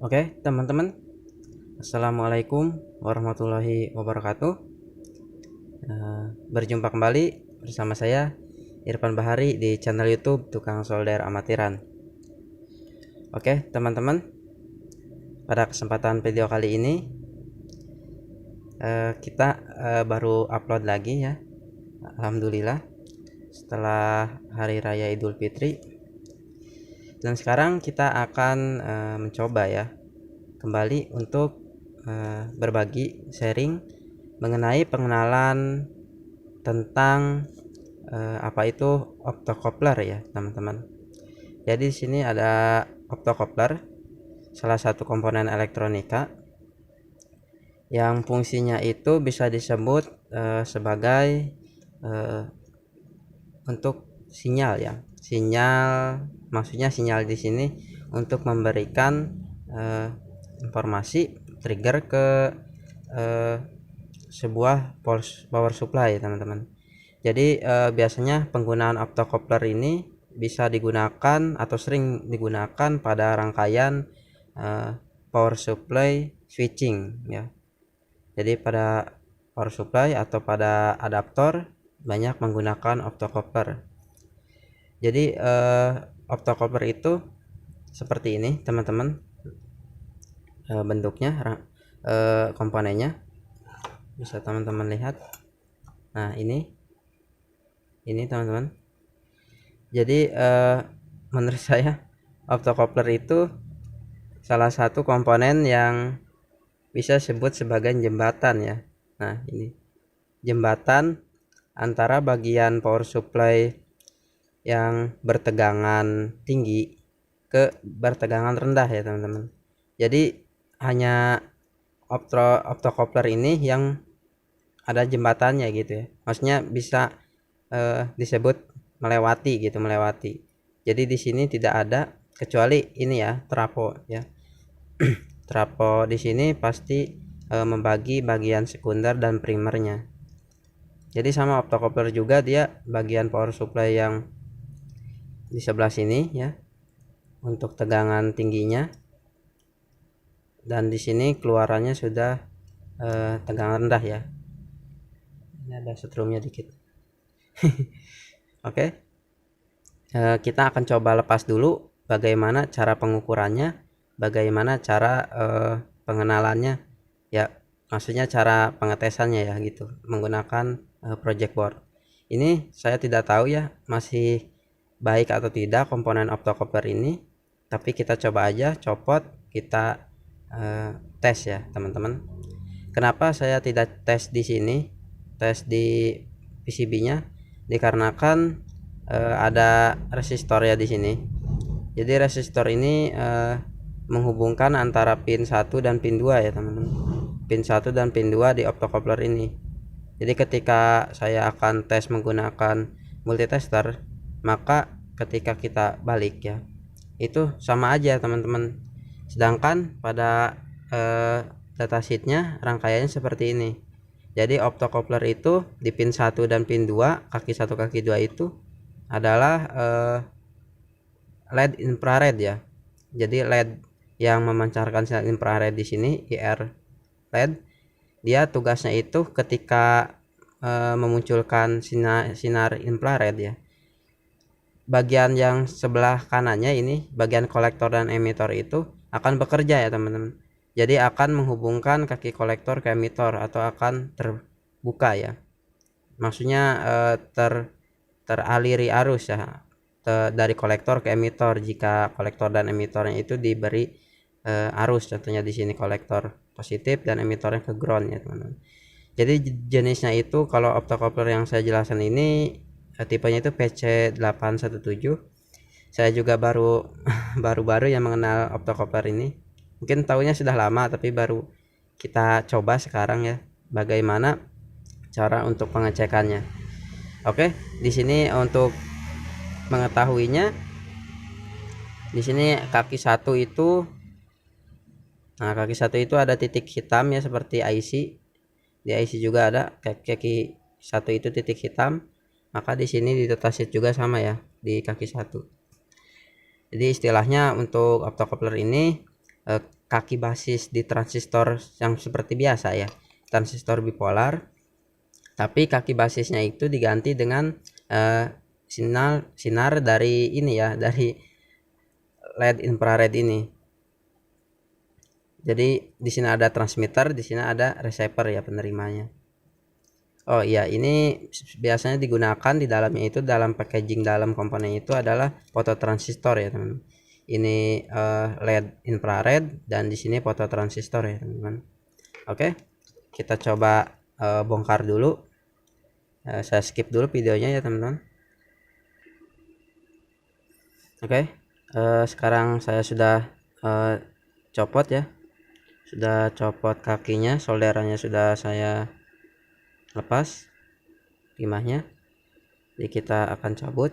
Oke, teman-teman. Assalamualaikum warahmatullahi wabarakatuh. Berjumpa kembali bersama saya Irfan Bahari di channel YouTube Tukang Solder Amatiran. Oke, teman-teman. Pada kesempatan video kali ini kita baru upload lagi ya. Alhamdulillah setelah Hari Raya Idul Fitri. Dan sekarang kita akan mencoba ya kembali untuk berbagi sharing mengenai pengenalan tentang apa itu optocoupler ya teman-teman. Jadi di sini ada optocoupler, salah satu komponen elektronika yang fungsinya itu bisa disebut sebagai untuk sinyal ya. Sinyal, maksudnya sinyal di sini untuk memberikan informasi trigger ke sebuah power supply teman-teman. Jadi biasanya penggunaan optocoupler ini bisa digunakan atau sering digunakan pada rangkaian power supply switching ya. Jadi pada power supply atau pada adaptor banyak menggunakan optocoupler. Jadi optocoupler itu seperti ini teman-teman, bentuknya, komponennya bisa teman-teman lihat. Nah ini teman-teman. Jadi menurut saya optocoupler itu salah satu komponen yang bisa disebut sebagai jembatan ya. Nah ini jembatan antara bagian power supply yang bertegangan tinggi ke bertegangan rendah ya teman-teman. Jadi hanya optocoupler ini yang ada jembatannya gitu ya. Maksudnya bisa disebut melewati. Jadi di sini tidak ada kecuali ini ya, trapo ya. Trapo di sini pasti membagi bagian sekunder dan primernya. Jadi sama optocoupler juga dia bagian power supply yang di sebelah sini ya untuk tegangan tingginya, dan di sini keluarannya sudah tegangan rendah ya. Ini ada setrumnya dikit. Oke. Kita akan coba lepas dulu bagaimana cara pengukurannya, bagaimana cara pengenalannya ya, maksudnya cara pengetesannya ya gitu menggunakan project board. Ini saya tidak tahu ya masih baik atau tidak komponen optocoupler ini, tapi kita coba aja copot, kita tes ya teman-teman. Kenapa saya tidak tes di sini, tes di PCB-nya? Dikarenakan ada resistor ya di sini. Jadi resistor ini menghubungkan antara pin 1 dan pin 2 ya teman-teman. Pin 1 dan pin 2 di optocoupler ini. Jadi ketika saya akan tes menggunakan multitester, maka ketika kita balik ya, itu sama aja teman-teman. Sedangkan pada datasheetnya rangkaiannya seperti ini. Jadi optocoupler itu di pin 1 dan pin 2, kaki 1 kaki 2 itu adalah LED infrared ya. Jadi LED yang memancarkan sinar infrared di sini, IR LED, dia tugasnya itu ketika memunculkan sinar infrared ya. Bagian yang sebelah kanannya ini, bagian kolektor dan emitor itu akan bekerja ya teman-teman. Jadi akan menghubungkan kaki kolektor ke emitor atau akan terbuka ya. Maksudnya teraliri arus ya dari kolektor ke emitor jika kolektor dan emitornya itu diberi arus. Contohnya di sini kolektor positif dan emitornya ke ground ya teman-teman. Jadi jenisnya itu kalau optocoupler yang saya jelaskan ini tipenya itu PC817. Saya juga baru yang mengenal optocoupler ini. Mungkin tahunya sudah lama tapi baru kita coba sekarang ya bagaimana cara untuk pengecekannya. Oke, di sini untuk mengetahuinya, di sini kaki satu itu, nah kaki satu itu ada titik hitam ya seperti IC. Di IC juga ada kaki satu itu titik hitam. Maka di sini di datasheet juga sama ya di kaki satu. Jadi istilahnya untuk optocoupler ini kaki basis di transistor yang seperti biasa ya, transistor bipolar, tapi kaki basisnya itu diganti dengan sinar dari ini ya, dari LED infrared ini. Jadi di sini ada transmitter, di sini ada receiver ya, penerimanya. Oh iya, ini biasanya digunakan di dalamnya itu, dalam packaging dalam komponen itu adalah fototransistor ya teman-teman. Ini LED infrared dan di sini fototransistor ya teman-teman. Oke, kita coba bongkar dulu. Saya skip dulu videonya ya teman-teman. Oke, sekarang saya sudah copot ya, sudah copot kakinya, solderannya sudah saya lepas timahnya. Jadi kita akan cabut,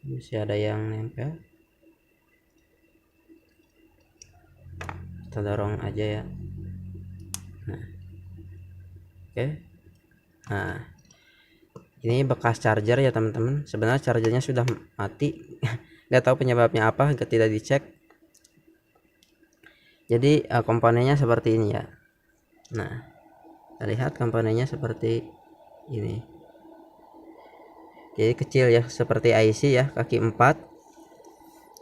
masih ada yang nempel, kita dorong aja ya. Nah, oke. Nah, ini bekas charger ya teman-teman, sebenarnya chargernya sudah mati. Nggak tahu penyebabnya apa, tidak dicek. Jadi komponennya seperti ini ya. Nah, kita lihat komponennya seperti ini. Jadi kecil ya, seperti IC ya, kaki 4.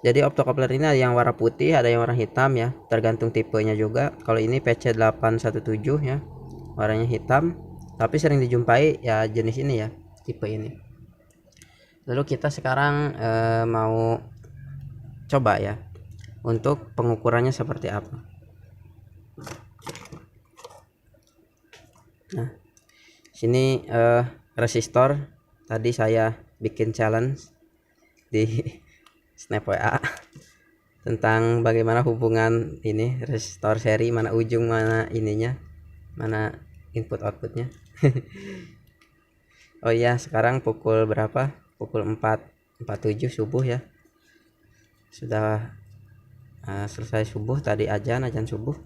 Jadi optocoupler ini ada yang warna putih, ada yang warna hitam ya, tergantung tipenya juga. Kalau ini PC817 ya, warnanya hitam, tapi sering dijumpai ya jenis ini ya, tipe ini. Lalu kita sekarang mau coba ya untuk pengukurannya seperti apa. Nah, sini resistor tadi saya bikin challenge di snap WA tentang bagaimana hubungan ini resistor seri, mana ujung mana ininya, mana input outputnya. Oh iya, sekarang pukul berapa? Pukul 4.47 subuh ya. Sudah selesai subuh, tadi azan subuh.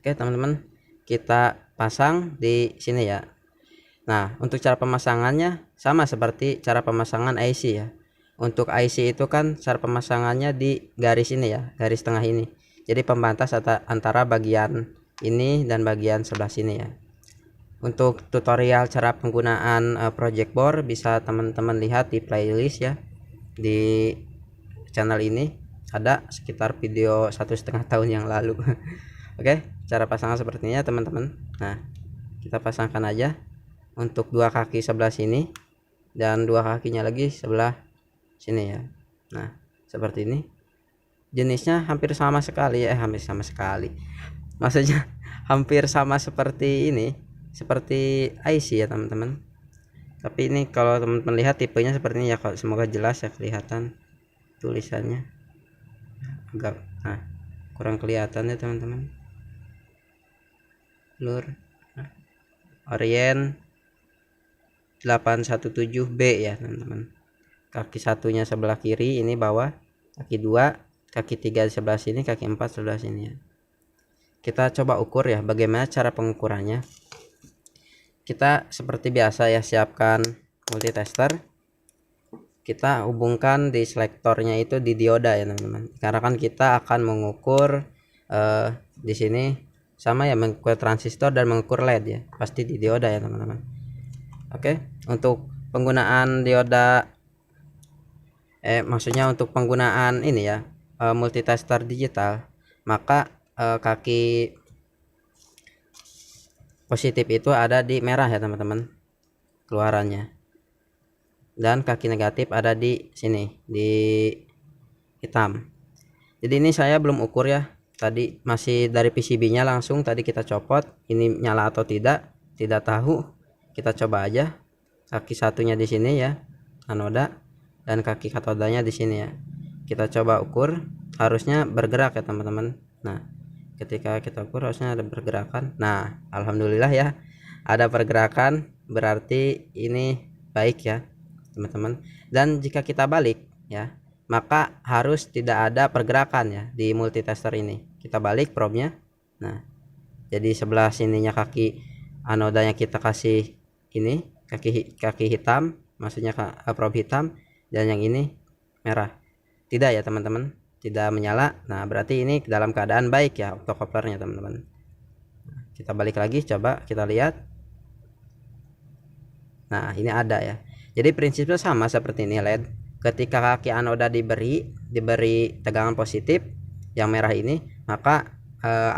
Oke teman-teman, kita pasang di sini ya. Nah, untuk cara pemasangannya sama seperti cara pemasangan IC ya. Untuk IC itu kan cara pemasangannya di garis ini ya, garis tengah ini. Jadi pembatas antara bagian ini dan bagian sebelah sini ya. Untuk tutorial cara penggunaan project board bisa teman-teman lihat di playlist ya, di channel ini ada sekitar video 1,5 tahun yang lalu. Oke, cara pasangan sepertinya teman-teman. Nah, kita pasangkan aja untuk dua kaki sebelah sini dan dua kakinya lagi sebelah sini ya. Nah, seperti ini. Jenisnya hampir sama sekali ya, hampir sama sekali. Maksudnya hampir sama seperti ini, seperti IC ya teman-teman. Tapi ini kalau teman-teman lihat tipenya seperti ini ya, semoga jelas ya kelihatan tulisannya. Agak kurang kelihatan ya teman-teman. Lur Orient 817B ya teman-teman. Kaki satunya sebelah kiri ini bawah, kaki 2, kaki 3 sebelah sini, kaki 4 sebelah sini ya. Kita coba ukur ya bagaimana cara pengukurannya. Kita seperti biasa ya, siapkan multitester. Kita hubungkan di selektornya itu di dioda ya teman-teman, karena kan kita akan mengukur di sini sama ya, mengukur transistor dan mengukur LED ya, pasti di dioda ya teman-teman. Oke, untuk penggunaan dioda maksudnya untuk penggunaan ini ya, multitester digital, maka kaki positif itu ada di merah ya teman-teman keluarannya, dan kaki negatif ada di sini di hitam. Jadi ini saya belum ukur ya, tadi masih dari PCB nya langsung tadi kita copot. Ini nyala atau tidak tahu, kita coba aja. Kaki satunya di sini ya, anoda, dan kaki katodanya di sini ya. Kita coba ukur, harusnya bergerak ya teman-teman. Nah, ketika kita ukur harusnya ada pergerakan. Nah, alhamdulillah ya, ada pergerakan, berarti ini baik ya teman-teman. Dan jika kita balik ya, maka harus tidak ada pergerakan ya di multitester ini. Kita balik probe-nya. Nah, jadi sebelah sininya kaki anodanya kita kasih ini kaki hitam, maksudnya probe hitam, dan yang ini merah. tidak ya teman-teman, tidak menyala. Nah berarti ini dalam keadaan baik ya optocouplernya teman-teman. Kita balik lagi, coba kita lihat. Nah ini ada ya. Jadi prinsipnya sama seperti ini LED. Ketika kaki anoda diberi tegangan positif yang merah ini, maka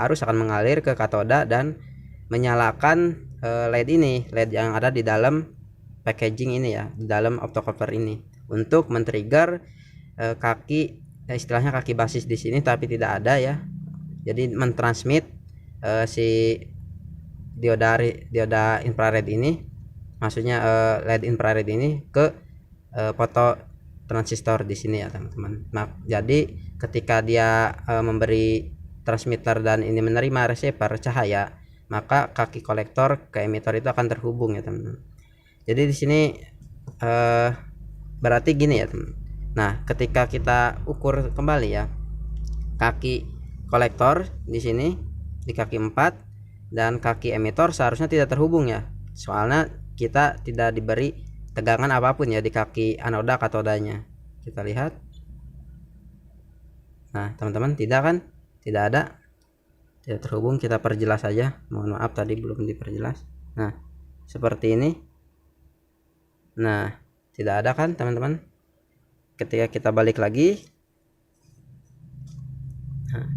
arus akan mengalir ke katoda dan menyalakan LED ini, LED yang ada di dalam packaging ini ya, di dalam optocoupler ini, untuk men-trigger kaki istilahnya kaki basis di sini tapi tidak ada ya. Jadi mentransmit si dioda infrared ini, maksudnya LED infrared ini ke foto transistor di sini ya teman-teman. Nah, jadi ketika dia memberi transmitter dan ini menerima receiver cahaya, maka kaki kolektor ke emitor itu akan terhubung ya teman-teman. Jadi di sini berarti gini ya teman. Nah, ketika kita ukur kembali ya, kaki kolektor di sini di kaki 4 dan kaki emitor seharusnya tidak terhubung ya. Soalnya kita tidak diberi tegangan apapun ya di kaki anoda katodanya. Kita lihat. Nah, teman-teman, tidak kan? Tidak ada. Tidak terhubung. Kita perjelas saja. Mohon maaf tadi belum diperjelas. Nah, seperti ini. Nah, tidak ada kan, teman-teman? Ketika kita balik lagi, nah,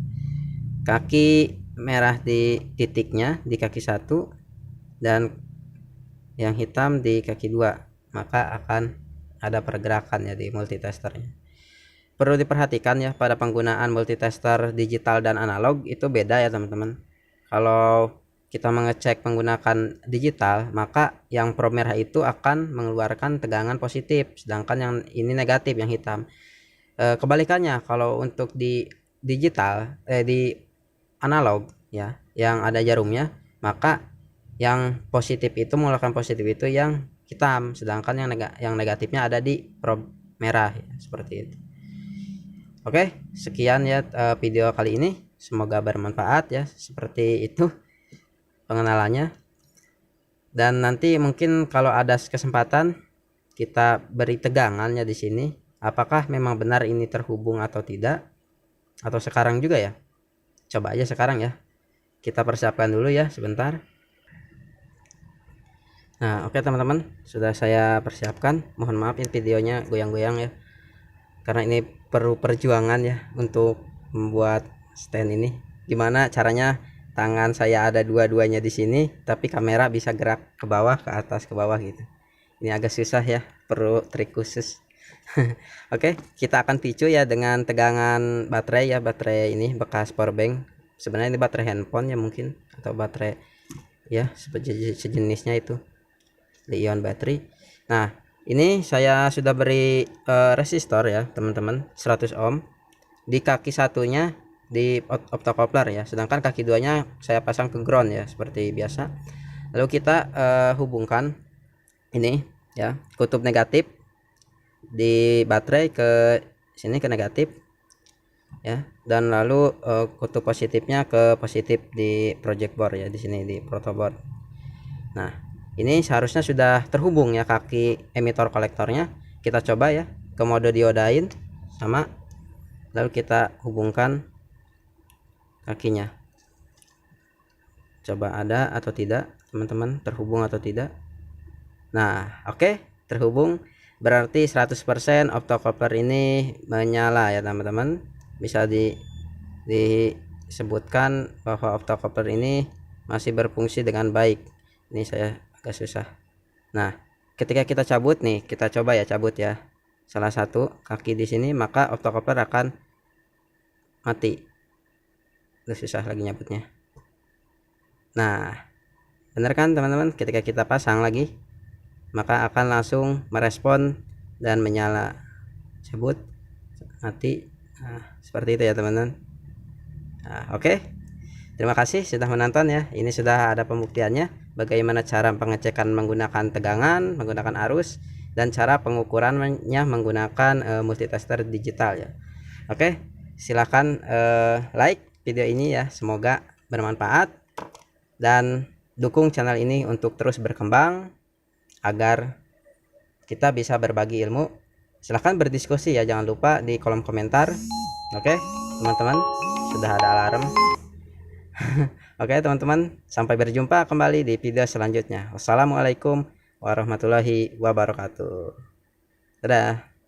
kaki merah di titiknya di kaki 1 dan yang hitam di kaki 2, maka akan ada pergerakan ya di multitesternya. Perlu diperhatikan ya, pada penggunaan multitester digital dan analog itu beda ya teman-teman. Kalau kita mengecek menggunakan digital, maka yang probe merah itu akan mengeluarkan tegangan positif, sedangkan yang ini negatif, yang hitam. Kebalikannya, kalau untuk di digital di analog ya, yang ada jarumnya, maka yang positif itu mengeluarkan positif itu yang hitam, sedangkan yang negatifnya ada di probe merah ya, seperti itu. Oke, sekian ya video kali ini, semoga bermanfaat ya. Seperti itu pengenalannya, dan nanti mungkin kalau ada kesempatan kita beri tegangannya di sini, apakah memang benar ini terhubung atau tidak, atau sekarang juga ya. Coba aja sekarang ya, kita persiapkan dulu ya sebentar. Nah oke teman-teman, sudah saya persiapkan. Mohon maaf ini videonya goyang-goyang ya, karena ini perlu perjuangan ya untuk membuat stand ini. Gimana caranya tangan saya ada dua-duanya di sini tapi kamera bisa gerak ke bawah, ke atas, ke bawah gitu. Ini agak susah ya, perlu trik khusus. Oke, kita akan picu ya dengan tegangan baterai ya, baterai ini bekas power bank. Sebenarnya ini baterai handphone ya mungkin, atau baterai ya sejenisnya itu, li-ion battery. Nah ini saya sudah beri resistor ya teman-teman, 100 ohm di kaki satunya di optocoupler ya, sedangkan kaki duanya saya pasang ke ground ya seperti biasa. Lalu kita hubungkan ini ya, kutub negatif di baterai ke sini ke negatif ya, dan lalu kutub positifnya ke positif di project board ya, di sini di protoboard. Nah ini seharusnya sudah terhubung ya kaki emitor kolektornya. Kita coba ya ke mode diodain sama, lalu kita hubungkan kakinya. Coba ada atau tidak teman-teman, terhubung atau tidak. Nah oke, terhubung, berarti 100% optocoupler ini menyala ya teman-teman. Bisa disebutkan bahwa optocoupler ini masih berfungsi dengan baik. Ini saya agak susah. Nah ketika kita cabut nih, kita coba ya cabut ya salah satu kaki di sini, maka optocoupler akan mati. Susah lagi nyabutnya. Nah bener kan teman-teman, ketika kita pasang lagi maka akan langsung merespon dan menyala. Cabut, mati. Nah, seperti itu ya teman-teman. Nah, oke. Terima kasih sudah menonton ya. Ini sudah ada pembuktiannya bagaimana cara pengecekan menggunakan tegangan, menggunakan arus, dan cara pengukurannya menggunakan multitester digital ya. Oke, silakan like video ini ya, semoga bermanfaat, dan dukung channel ini untuk terus berkembang agar kita bisa berbagi ilmu Silahkan berdiskusi ya, jangan lupa di kolom komentar. Oke teman-teman, sudah ada alarm. Oke teman-teman, sampai berjumpa kembali di video selanjutnya. Wassalamualaikum warahmatullahi wabarakatuh. Dadah.